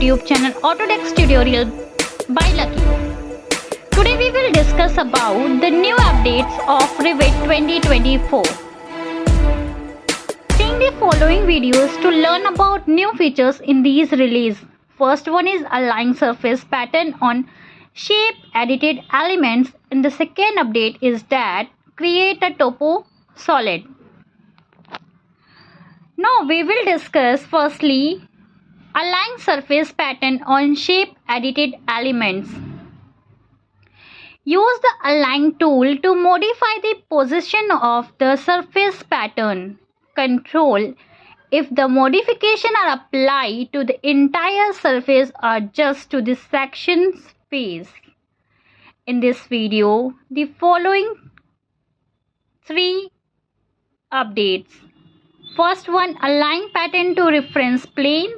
YouTube channel Autodesk Tutorial by Lucky. Today we will discuss about the new updates of Revit 2024. Seeing the following videos to learn about new features in these release. First one is align surface pattern on shape edited elements, and the second update is that create a topo solid. Now we will discuss firstly align surface pattern on shape edited elements. Use the align tool to modify the position of the surface pattern. Control if the modification are applied to the entire surface or just to the section's face. In this video, the following 3 updates. First one, align pattern to reference plane.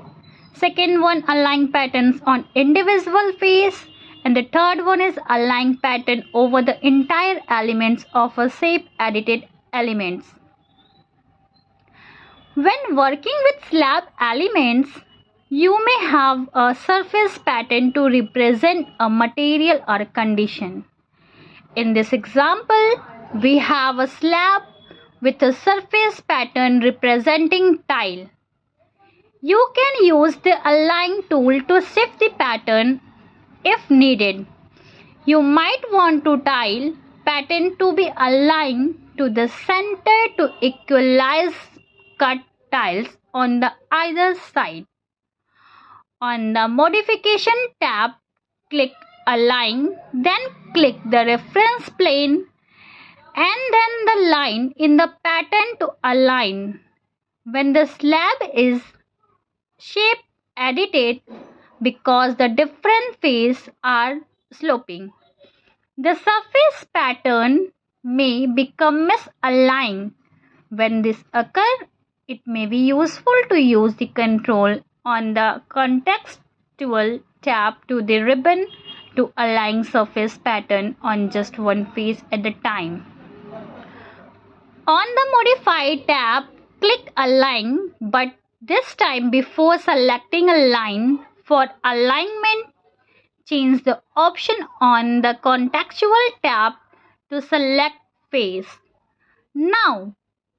Second one, align patterns on individual face. And the third one is align pattern over the entire elements of a shape edited elements. When working with slab elements, you may have a surface pattern to represent a material or condition. In this example, we have a slab with a surface pattern representing tile. You can use the align tool to shift the pattern if needed. You might want to tile pattern to be aligned to the center to equalize cut tiles on the either side. On the modification tab, click align, then click the reference plane and then the line in the pattern to align. When the slab is shape edited because the different faces are sloping, the surface pattern may become misaligned. When this occurs, it may be useful to use the control on the contextual tab to the ribbon to align surface pattern on just one face at a time. On the modify tab, click align, but this time before selecting a line for alignment, change the option on the contextual tab to select face. Now,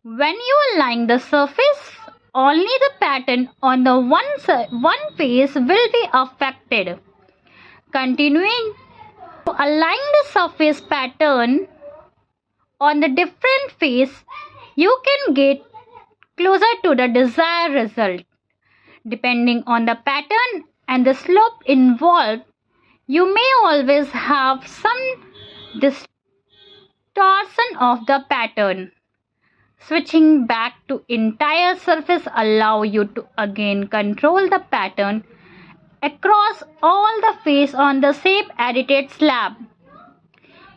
when you align the surface, only the pattern on the one face will be affected. Continuing to align the surface pattern on the different face, you can get closer to the desired result. Depending on the pattern and the slope involved, you may always have some distortion of the pattern. Switching back to entire surface allow you to again control the pattern across all the face on the shape edited slab.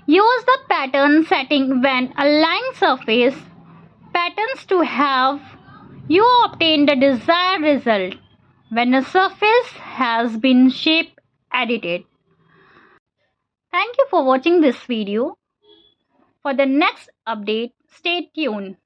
Use the pattern setting when aligning surface patterns to have you obtain the desired result when the surface has been shape edited. Thank you for watching this video. For the next update, stay tuned.